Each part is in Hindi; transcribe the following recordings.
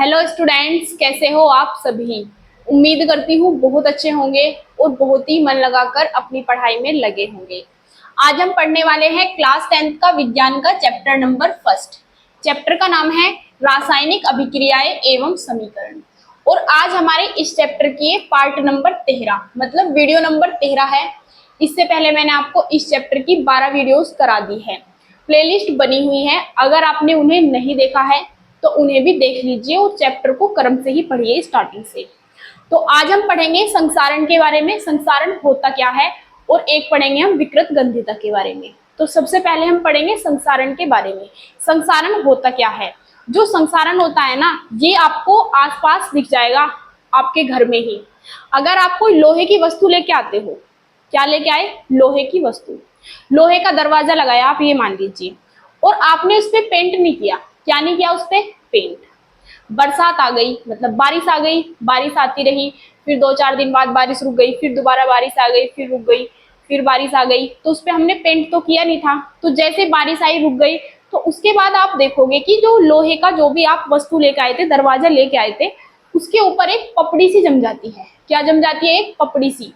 हेलो स्टूडेंट्स, कैसे हो आप सभी। उम्मीद करती हूँ बहुत अच्छे होंगे और बहुत ही मन लगाकर अपनी पढ़ाई में लगे होंगे। आज हम पढ़ने वाले हैं क्लास 10th का विज्ञान का चैप्टर नंबर फर्स्ट। चैप्टर का नाम है रासायनिक अभिक्रियाएं एवं समीकरण। और आज हमारे इस चैप्टर की पार्ट नंबर 13 मतलब वीडियो नंबर 13 है। इससे पहले मैंने आपको इस चैप्टर की 12 वीडियोस करा दी है, प्लेलिस्ट बनी हुई है। अगर आपने उन्हें नहीं देखा है तो उन्हें भी देख लीजिए और चैप्टर को क्रम से ही पढ़िए स्टार्टिंग से। तो आज हम पढ़ेंगे संसारण के बारे में, संसारण होता क्या है, और एक पढ़ेंगे हम विकृत गंधिता के बारे में। तो सबसे पहले हम पढ़ेंगे संसारण के बारे में। संसारण होता क्या है। जो संसारण होता है ना, ये आपको आसपास दिख जाएगा आपके घर में ही। अगर आप कोई लोहे की वस्तु लेके आते हो, क्या लेके आए, लोहे की वस्तु, लोहे का दरवाजा लगाया आप ये मान लीजिए, और आपने उस पर पेंट नहीं किया। क्या नहीं किया उस पर पेंट। बरसात आ गई मतलब बारिश आ गई, बारिश आती रही, फिर 2-4 दिन बाद बारिश रुक गई, फिर दोबारा बारिश आ गई, फिर रुक गई, फिर बारिश आ गई, तो उस पर हमने पेंट तो किया नहीं था। तो जैसे बारिश आई रुक गई, तो उसके बाद आप देखोगे कि जो लोहे का जो भी आप वस्तु लेके आए थे, दरवाजा लेके आए थे, उसके ऊपर एक पपड़ी सी जम जाती है। क्या जम जाती है, एक पपड़ी सी।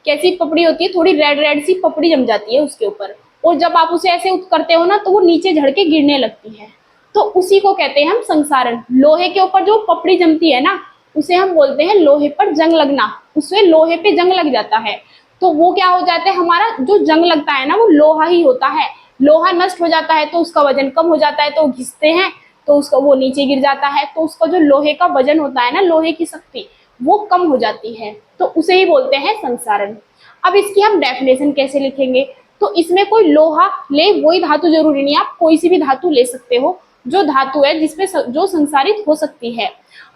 कैसी पपड़ी होती है, थोड़ी रेड रेड सी पपड़ी जम जाती है उसके ऊपर। और जब आप उसे ऐसे करते हो ना, तो वो नीचे झड़ के गिरने लगती है। तो उसी को कहते हैं हम संसारण। लोहे के ऊपर जो पपड़ी जमती है ना, उसे हम बोलते हैं लोहे पर जंग लगना। उसमें लोहे पे जंग लग जाता है, तो वो क्या हो जाता है, हमारा जो जंग लगता है ना, वो लोहा ही होता है। लोहा नष्ट हो जाता है तो उसका वजन कम हो जाता है, तो घिसते हैं तो उसका वो नीचे गिर जाता है, तो उसका जो लोहे का वजन होता है ना, लोहे की शक्ति वो कम हो जाती है, तो उसे ही बोलते हैं संसारण। अब इसकी हम डेफिनेशन कैसे लिखेंगे, तो इसमें कोई लोहा ले वही धातु जरूरी नहीं, आप कोई सी भी धातु ले सकते हो जो धातु है जिसपे जो संसारित हो सकती है।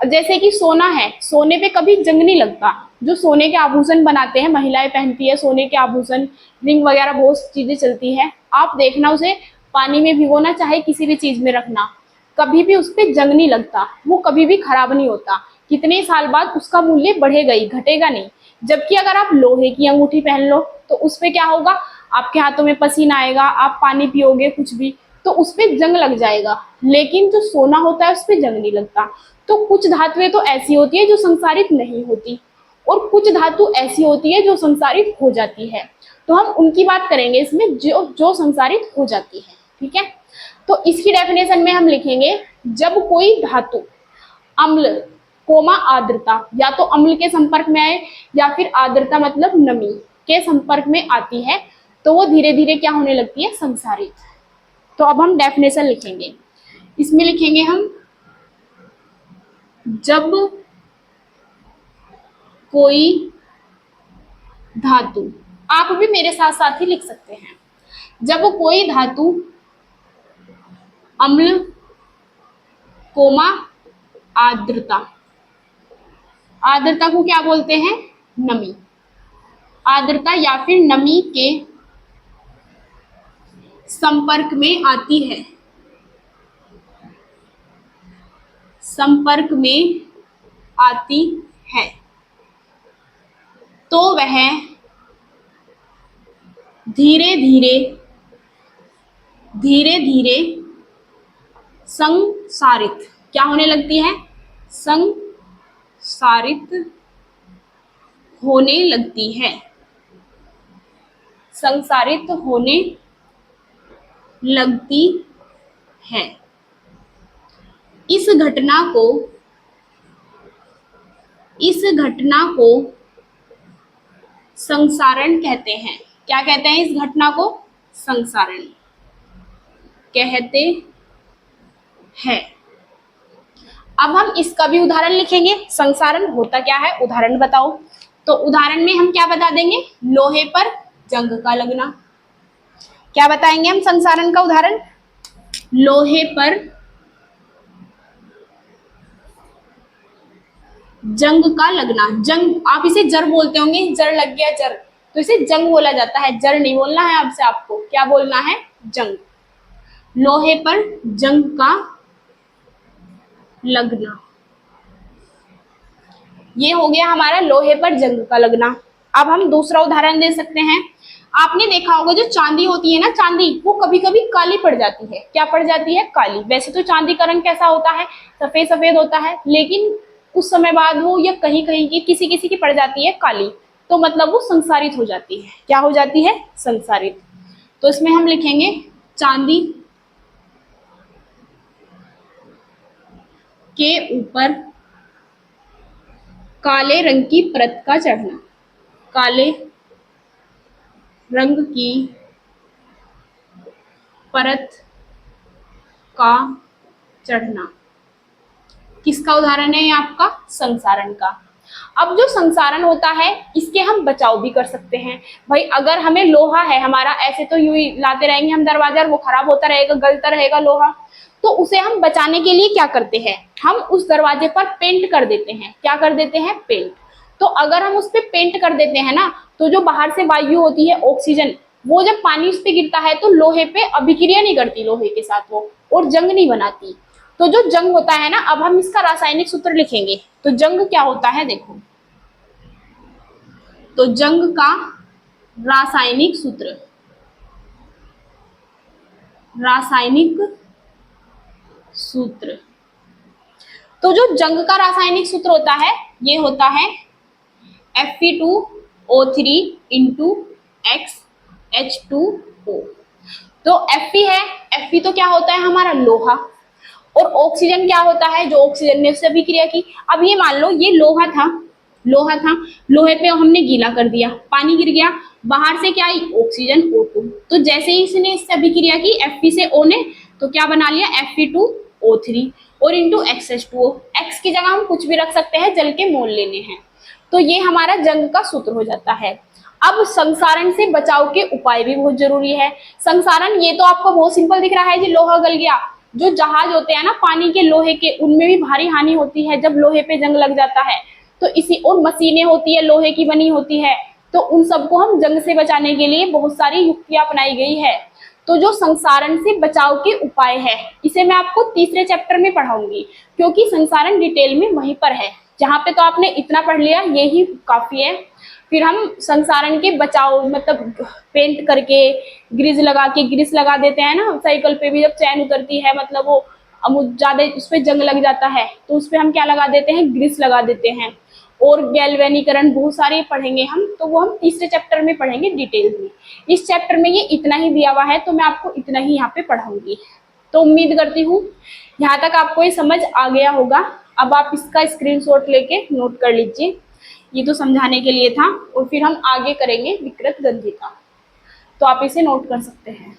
जैसे कि सोना है, सोने पे कभी जंग नहीं लगता। जो सोने के आभूषण बनाते हैं, महिलाएं पहनती है सोने के आभूषण, रिंग वगैरह बहुत चीजें चलती है, आप देखना उसे पानी में भिगोना चाहे किसी भी चीज में रखना, कभी भी उस पर जंग नहीं लगता, वो कभी भी खराब नहीं होता। कितने साल बाद उसका मूल्य बढ़ेगा ही, घटेगा नहीं। जबकि अगर आप लोहे की अंगूठी पहन लो तो उस पर क्या होगा, आपके हाथों में पसीना आएगा, आप पानी पियोगे कुछ भी, तो उस पर जंग लग जाएगा। लेकिन जो सोना होता है उस पर जंग नहीं लगता। तो कुछ धातुएं तो ऐसी होती है जो संसारित नहीं होती, और कुछ धातु ऐसी होती है जो संसारित हो जाती है। तो हम उनकी बात करेंगे इसमें, जो जो संसारित हो जाती है। ठीक है, तो इसकी डेफिनेशन में हम लिखेंगे, जब कोई धातु अम्ल कोमा आर्द्रता, या तो अम्ल के संपर्क में आए या फिर आर्द्रता मतलब नमी के संपर्क में आती है, तो वो धीरे धीरे क्या होने लगती है, संसारित। तो अब हम डेफिनेशन लिखेंगे। इसमें लिखेंगे हम, जब कोई धातु, आप भी मेरे साथ साथ ही लिख सकते हैं, जब कोई धातु अम्ल कोमा आर्द्रता, आर्द्रता को क्या बोलते हैं, नमी, आर्द्रता या फिर नमी के संपर्क में आती है, संपर्क में आती है, तो वह धीरे धीरे धीरे धीरे संसारित क्या होने लगती है, संसारित होने लगती है, संसारित होने लगती है। इस घटना को संसारण कहते हैं। क्या कहते हैं इस घटना को, संसारण कहते हैं। अब हम इसका भी उदाहरण लिखेंगे, संसारण होता क्या है, उदाहरण बताओ। तो उदाहरण में हम क्या बता देंगे, लोहे पर जंग का लगना। क्या बताएंगे हम संसारण का उदाहरण, लोहे पर जंग का लगना। जंग, आप इसे जर बोलते होंगे, जर लग गया जर, तो इसे जंग बोला जाता है, जर नहीं बोलना है आपसे, आपको क्या बोलना है, जंग। लोहे पर जंग का लगना, ये हो गया हमारा लोहे पर जंग का लगना। अब हम दूसरा उदाहरण दे सकते हैं। आपने देखा होगा जो चांदी होती है ना, चांदी वो कभी कभी काली पड़ जाती है। क्या पड़ जाती है? काली। वैसे तो चांदी का रंग कैसा होता है? सफेद सफेद होता है, लेकिन कुछ समय बाद वो या कहीं कहीं की किसी किसी की पड़ जाती है काली, तो मतलब वो संसारित हो जाती है। क्या हो जाती है? संसारित। तो इसमें हम लिखेंगे चांदी के ऊपर काले रंग की परत का चढ़ना। काले रंग की परत का चढ़ना किसका उदाहरण है? ये आपका संसारण का। अब जो संसारण होता है इसके हम बचाव भी कर सकते हैं। भाई अगर हमें लोहा है हमारा, ऐसे तो यूं ही लाते रहेंगे हम दरवाजा और वो खराब होता रहेगा, गलता रहेगा लोहा, तो उसे हम बचाने के लिए क्या करते हैं? हम उस दरवाजे पर पेंट कर देते हैं। क्या कर देते हैं? पेंट। तो अगर हम उस पर पेंट कर देते हैं ना, तो जो बाहर से वायु होती है ऑक्सीजन, वो जब पानी उस पर गिरता है तो लोहे पे अभिक्रिया नहीं करती लोहे के साथ वो, और जंग नहीं बनाती। तो जो जंग होता है ना, अब हम इसका रासायनिक सूत्र लिखेंगे। तो जंग क्या होता है देखो, तो जंग का रासायनिक सूत्र, रासायनिक सूत्र, तो जो जंग का रासायनिक सूत्र होता है ये होता है Fe2O3 इंटू XH2O। तो Fe है, Fe तो क्या होता है? हमारा लोहा। और ऑक्सीजन क्या होता है? जो ऑक्सीजन ने उससे अभिक्रिया की। अब ये मान लो ये लोहा था, लोहा था, लोहे पे हमने गीला कर दिया, पानी गिर गया, बाहर से क्या आई? Oxygen O2। तो जैसे ही इसने इससे अभिक्रिया की Fe से O ने, तो क्या बना लिया? Fe2O3 और इंटू XH2O। X की जगह हम कुछ भी रख सकते हैं, जल के मोल लेने हैं। तो ये हमारा जंग का सूत्र हो जाता है। अब संसारण से बचाव के उपाय भी बहुत जरूरी है। संसारण ये तो आपको बहुत सिंपल दिख रहा है जी, लोहा गल गया। जो जहाज होते हैं ना पानी के, लोहे के, उनमें भी भारी हानि होती है जब लोहे पे जंग लग जाता है। तो इसी, और मशीनें होती है लोहे की बनी होती है, तो उन सबको हम जंग से बचाने के लिए बहुत सारी युक्तियां अपनाई गई है। तो जो संसारण से बचाव के उपाय है इसे मैं आपको तीसरे चैप्टर में पढ़ाऊंगी, क्योंकि संसारण डिटेल में वहीं पर है। जहाँ पे तो आपने इतना पढ़ लिया यही काफी है। फिर हम संसारण के बचाव मतलब पेंट करके, ग्रीस लगा के, ग्रीस लगा देते हैं ना साइकिल पे भी, जब चैन उतरती है मतलब वो ज्यादा उस पर जंग लग जाता है तो उस पर हम क्या लगा देते हैं? ग्रीस लगा देते हैं। और गैल्वेनीकरण बहुत सारे पढ़ेंगे हम, तो वो हम तीसरे चैप्टर में पढ़ेंगे डिटेल में। इस चैप्टर में ये इतना ही दिया हुआ है तो मैं आपको इतना ही यहाँ पे पढ़ाऊंगी। तो उम्मीद करती हूँ यहाँ तक आपको ये समझ आ गया होगा। अब आप इसका स्क्रीनशॉट लेके नोट कर लीजिए, ये तो समझाने के लिए था। और फिर हम आगे करेंगे विकृत गंधिता, तो आप इसे नोट कर सकते हैं।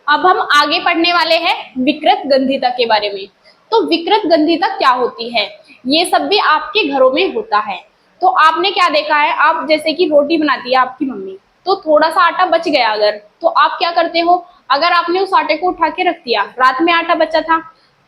अब हम आगे पढ़ने वाले हैं विकृत गंधिता के बारे में। तो विकृत गंधिता क्या होती है? ये सब भी आपके घरों में होता है। तो आपने क्या देखा है, आप जैसे कि रोटी बनाती है आपकी मम्मी, तो थोड़ा सा आटा बच गया अगर, तो आप क्या करते हो? अगर आपने उस आटे को उठा के रख दिया, रात में आटा बचा था,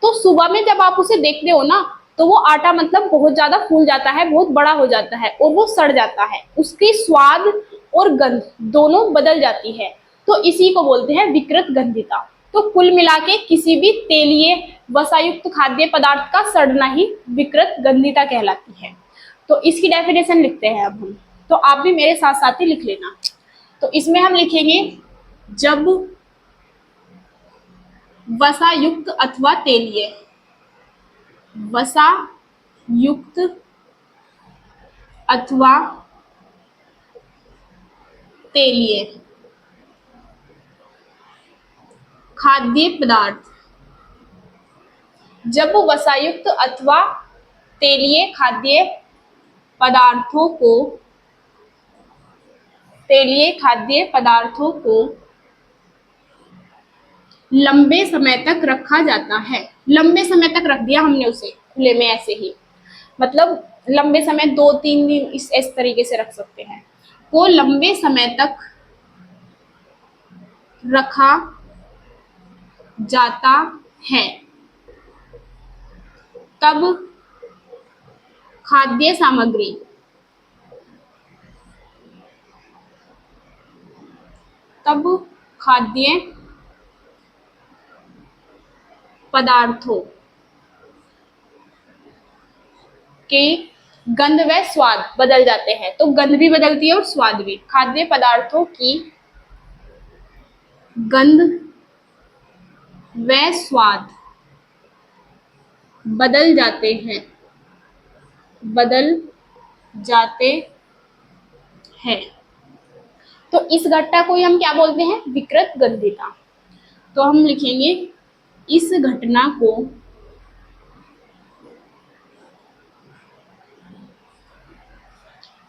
तो सुबह में जब आप उसे देखते हो ना, तो वो आटा मतलब बहुत ज्यादा फूल जाता है, बहुत बड़ा हो जाता है और वो सड़ जाता है, उसकी स्वाद और गंध दोनों बदल जाती है। तो इसी को बोलते हैं विकृत गंधिता। तो कुल मिला के किसी भी तेलीय वसायुक्त खाद्य पदार्थ का सड़ना ही विकृत गंधिता कहलाती है। तो इसकी डेफिनेशन लिखते हैं अब हम, तो आप भी मेरे साथ साथ ही लिख लेना। तो इसमें हम लिखेंगे जब वसा युक्त अथवा तेलीय, वसा युक्त अथवा तेलीय खाद्य पदार्थ, जब वसायुक्त अथवा तेलीय खाद्य पदार्थों को, तेलीय खाद्य पदार्थों को लंबे समय तक रखा जाता है। लंबे समय तक रख दिया हमने उसे खुले में ऐसे ही, मतलब लंबे समय 2-3 दिन इस तरीके से रख सकते हैं। वो लंबे समय तक रखा जाता है तब खाद्य सामग्री, तब खाद्य पदार्थों के गंध व स्वाद बदल जाते हैं। तो गंध भी बदलती है और स्वाद भी। खाद्य पदार्थों की गंध व स्वाद बदल जाते हैं, बदल जाते हैं। तो इस घटना को ही हम क्या बोलते हैं? विकृत गंधिता। तो हम लिखेंगे इस घटना को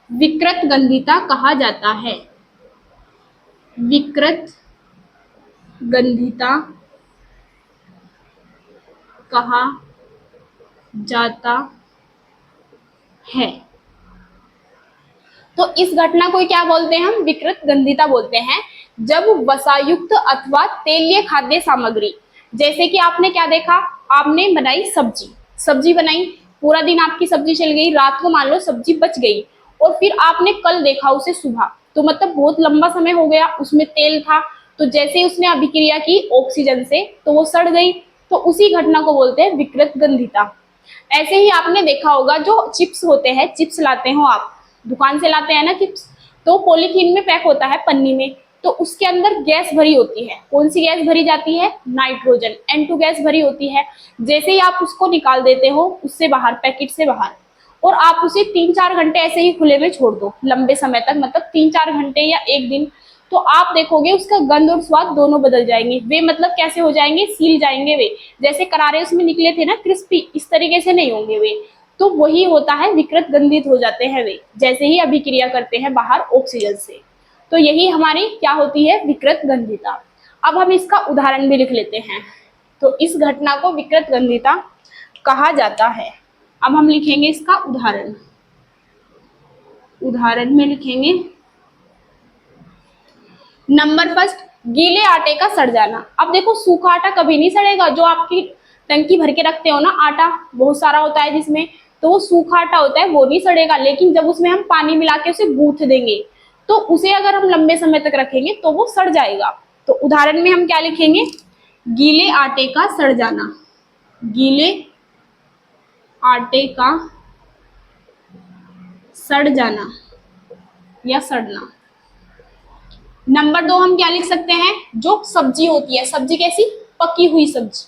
विकृत गंधिता कहा जाता है। विकृत गंधिता कहा जाता है। तो इस घटना को क्या बोलते हैं? हम विकृत गंधिता बोलते हैं। जब वसायुक्त अथवा तेलीय खाद्य सामग्री, जैसे कि आपने क्या देखा, आपने बनाई सब्जी, सब्जी बनाई, पूरा दिन आपकी सब्जी चल गई, रात को मान लो सब्जी बच गई और फिर आपने कल देखा उसे सुबह, तो मतलब बहुत लंबा समय हो गया, उसमें तेल था, तो जैसे ही उसने अभिक्रिया की ऑक्सीजन से तो वो सड़ गई। तो उसी घटना को बोलते हैं विकृत गंधिता। ऐसे ही आपने देखा होगा जो चिप्स होते हैं, चिप्स लाते हो आप, दुकान से लाते हैं ना चिप्स, तो पॉलीथीन में पैक होता है, पन्नी में, तो उसके अंदर गैस भरी होती है। कौन सी गैस भरी जाती है? नाइट्रोजन, N2 गैस भरी होती है। जैसे ही आप उसको निकाल देते हो उससे बाहर, पैकेट से बाहर, और आप उसे 3-4 घंटे ऐसे ही खुले में छोड़ दो लंबे समय तक, मतलब 3-4 घंटे या एक दिन, तो आप देखोगे उसका गंध और स्वाद दोनों बदल जाएंगे। वे मतलब कैसे हो जाएंगे? सील जाएंगे वे, जैसे करारे उसमें निकले थे ना क्रिस्पी, इस तरीके से नहीं होंगे वे। तो वही होता है, विकृत गंधित हो जाते हैं वे, जैसे ही अभिक्रिया करते हैं बाहर ऑक्सीजन से। तो यही हमारी क्या होती है? विकृत गंधिता। अब हम इसका उदाहरण भी लिख लेते हैं। तो इस घटना को विकृत गंधिता कहा जाता है। अब हम लिखेंगे इसका उदाहरण। उदाहरण में लिखेंगे नंबर फर्स्ट, गीले आटे का सड़ जाना। अब देखो सूखा आटा कभी नहीं सड़ेगा, जो आपकी टंकी भर के रखते हो ना आटा, बहुत सारा होता है जिसमें, तो वो सूखा आटा होता है, वो नहीं सड़ेगा। लेकिन जब उसमें हम पानी मिला के उसे गूंथ देंगे तो उसे अगर हम लंबे समय तक रखेंगे तो वो सड़ जाएगा। तो उदाहरण में हम क्या लिखेंगे? गीले आटे का सड़ जाना। गीले आटे का सड़ जाना या सड़ना। नंबर 2 हम क्या लिख सकते हैं? जो सब्जी होती है, सब्जी कैसी? पकी हुई सब्जी,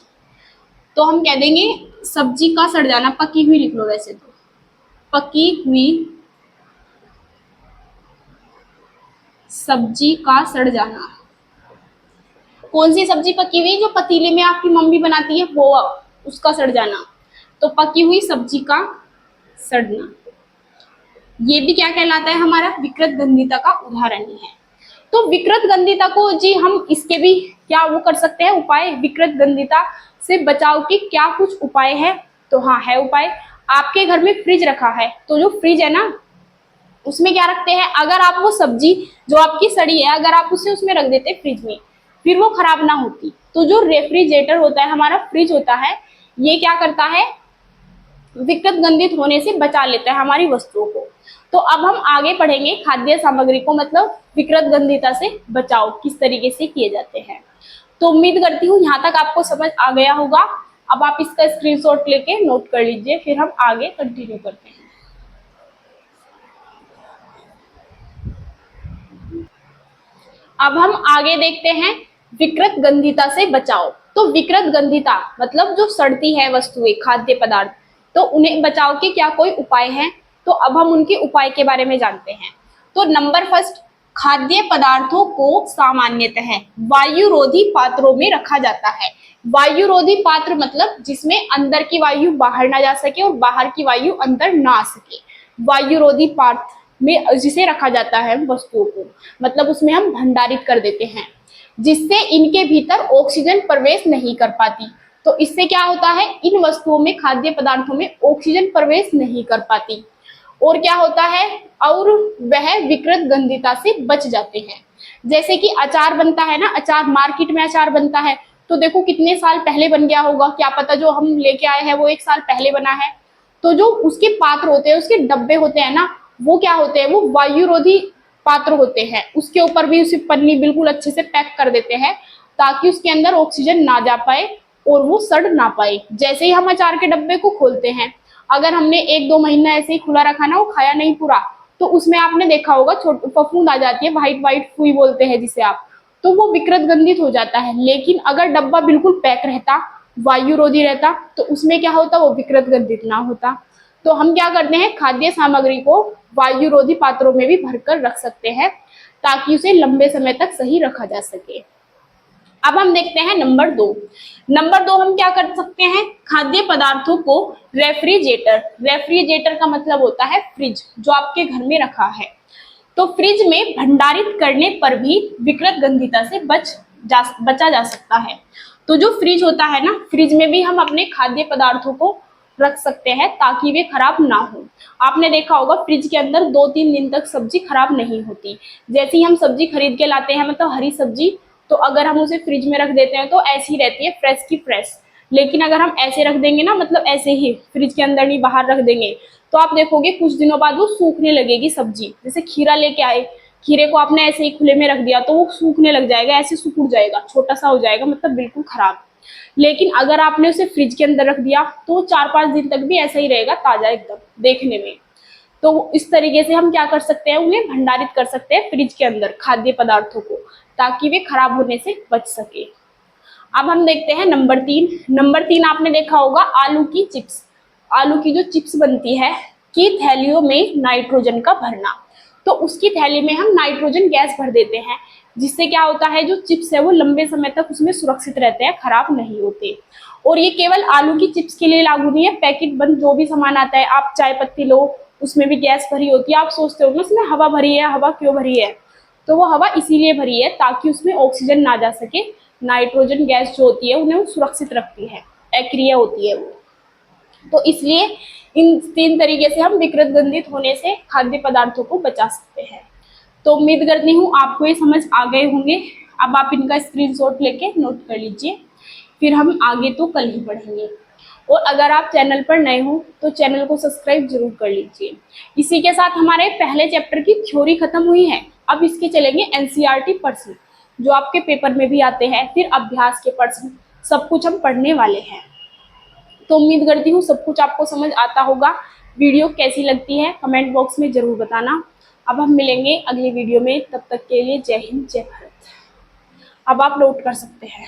तो हम कह देंगे सब्जी का सड़ जाना, पकी हुई लिख लो वैसे तो, पकी हुई सब्जी का सड़ जाना। कौन सी सब्जी पकी हुई? जो पतीले में आपकी मम्मी बनाती है वो, उसका सड़ जाना। तो पकी हुई सब्जी का सड़ना, ये भी क्या कहलाता है? हमारा विकृत गंधिता का उदाहरण ही है। तो विकृत गंधिता को जी हम इसके भी क्या वो कर सकते हैं उपाय? विकृत गंधिता से बचाव के क्या कुछ उपाय है? तो हाँ है उपाय। आपके घर में फ्रिज रखा है, तो जो फ्रिज है ना उसमें क्या रखते हैं? अगर आप वो सब्जी जो आपकी सड़ी है, अगर आप उसे उसमें रख देते फ्रिज में, फिर वो खराब ना होती, तो जो रेफ्रिजरेटर होता है, हमारा फ्रिज होता है, ये क्या करता है? विकृत गंधित होने से बचा लेता है हमारी वस्तुओं को। तो अब हम आगे पढ़ेंगे खाद्य सामग्री को मतलब विकृत गंधिता से बचाव किस तरीके से किए जाते हैं। तो उम्मीद करती हूँ यहाँ तक आपको समझ आ गया होगा। अब आप इसका स्क्रीनशॉट लेके नोट कर लीजिए, फिर हम आगे कंटिन्यू करते हैं। अब हम आगे देखते हैं विकृत गंधिता से बचाव। तो विकृत गंधिता मतलब जो सड़ती है वस्तुएं, खाद्य पदार्थ, तो उन्हें बचाव के क्या कोई उपाय हैं? तो अब हम उनके उपाय के बारे में जानते हैं। तो नंबर फर्स्ट, खाद्य पदार्थों को सामान्यतः वायुरोधी पात्रों में रखा जाता है। वायुरोधी पात्र मतलब जिसमें अंदर की वायु बाहर ना जा सके और बाहर की वायु अंदर ना आ सके, वायुरोधी पात्र में जिसे रखा जाता है वस्तुओं को, मतलब उसमें हम भंडारित कर देते हैं, जिससे इनके भीतर ऑक्सीजन प्रवेश नहीं कर पाती। तो इससे क्या होता है? इन वस्तुओं में, खाद्य पदार्थों में ऑक्सीजन प्रवेश नहीं कर पाती। और क्या होता है? और वह विकृत गंधिता से बच जाते हैं। जैसे कि अचार बनता है ना, अचार मार्केट में अचार बनता है, तो देखो कितने साल पहले बन गया होगा, क्या पता जो हम लेके आए हैं वो 1 साल पहले बना है। तो जो उसके पात्र होते हैं, उसके डब्बे होते हैं ना, वो क्या होते हैं? वो वायुरोधी पात्र होते हैं। उसके ऊपर भी उसे पन्नी बिल्कुल अच्छे से पैक कर देते हैं ताकि उसके अंदर ऑक्सीजन ना जा पाए और वो सड़ ना पाए। जैसे ही हम अचार के डब्बे को खोलते हैं, अगर हमने 1-2 महीना ऐसे ही खुला रखा ना, वो खाया नहीं पूरा, तो उसमें आपने देखा होगा फफूंद आ जाती है, व्हाइट व्हाइट फुई बोलते हैं जिसे आप, तो वो विकृत गंधित हो जाता है। लेकिन अगर डब्बा बिल्कुल पैक रहता, वायुरोधी रहता, तो उसमें क्या होता, वो विकृत गंधित ना होता। तो हम क्या करते हैं, खाद्य सामग्री को वायुरोधी पात्रों में भी भरकर रख सकते हैं ताकि उसे लंबे समय तक सही रखा जा सके। अब हम देखते हैं नंबर 2। नंबर 2 हम क्या कर सकते हैं, खाद्य पदार्थों को रेफ्रिजरेटर का मतलब होता है फ्रिज, जो आपके घर में रखा है। तो फ्रिज में भंडारित करने पर भी विकृत गंधिता से बचा जा सकता है। तो जो फ्रिज होता है ना, फ्रिज में भी हम अपने खाद्य पदार्थों को रख सकते हैं ताकि वे खराब ना हो। आपने देखा होगा फ्रिज के अंदर 2-3 दिन तक सब्जी खराब नहीं होती। जैसे ही हम सब्जी खरीद के लाते हैं, मतलब हरी सब्जी, तो अगर हम उसे फ्रिज में रख देते हैं तो ऐसी रहती है फ्रेश की फ्रेश। लेकिन अगर हम ऐसे रख देंगे ना, मतलब ऐसे ही फ्रिज के अंदर नहीं बाहर रख देंगे, तो आप देखोगे कुछ दिनों बाद वो सूखने लगेगी सब्जी। जैसे खीरा लेके आए, खीरे को आपने ऐसे ही खुले में रख दिया तो वो सूखने लग जाएगा, ऐसे सूख जाएगा, छोटा सा हो जाएगा, मतलब बिल्कुल खराब। लेकिन अगर आपने उसे फ्रिज के अंदर रख दिया तो 4-5 दिन तक भी ऐसा ही रहेगा, ताजा एकदम देखने में। तो इस तरीके से हम क्या कर सकते हैं, उन्हें भंडारित कर सकते हैं फ्रिज के अंदर खाद्य पदार्थों को, ताकि वे खराब होने से बच सके। अब हम देखते हैं नंबर 3। नंबर 3 आपने देखा होगा, आलू की चिप्स। आलू की जो चिप्स बनती है की थैलियों में नाइट्रोजन का भरना। तो उसकी थैली में हम नाइट्रोजन गैस भर देते हैं, जिससे क्या होता है, जो चिप्स है वो लंबे समय तक उसमें सुरक्षित रहते हैं, खराब नहीं होते। और ये केवल आलू की चिप्स के लिए लागू नहीं है, पैकेट बंद जो भी सामान आता है, आप चाय पत्ती लो, उसमें भी गैस भरी होती है। आप सोचते हो उसमें हवा भरी है, हवा क्यों भरी है, तो वो हवा इसीलिए भरी है ताकि उसमें ऑक्सीजन ना जा सके। नाइट्रोजन गैस जो होती है उन्हें वो सुरक्षित रखती है, अक्रिय होती है वो। तो इसलिए इन 3 तरीके से हम विकृत गंधित होने से खाद्य पदार्थों को बचा सकते हैं। तो उम्मीद करती हूँ आपको ये समझ आ गए होंगे। अब आप इनका स्क्रीनशॉट लेके नोट कर लीजिए, फिर हम आगे तो कल ही पढ़ेंगे। और अगर आप चैनल पर नए हो तो चैनल को सब्सक्राइब जरूर कर लीजिए। इसी के साथ हमारे पहले चैप्टर की थ्योरी खत्म हुई है। अब इसके चलेंगे एनसीईआरटी प्रश्न, जो आपके पेपर में भी आते हैं, फिर अभ्यास के प्रश्न, सब कुछ हम पढ़ने वाले हैं। तो उम्मीद करती हूँ सब कुछ आपको समझ आता होगा। वीडियो कैसी लगती है कमेंट बॉक्स में जरूर बताना। अब हम मिलेंगे अगली वीडियो में, तब तक के लिए जय हिंद जय भारत। अब आप नोट कर सकते हैं।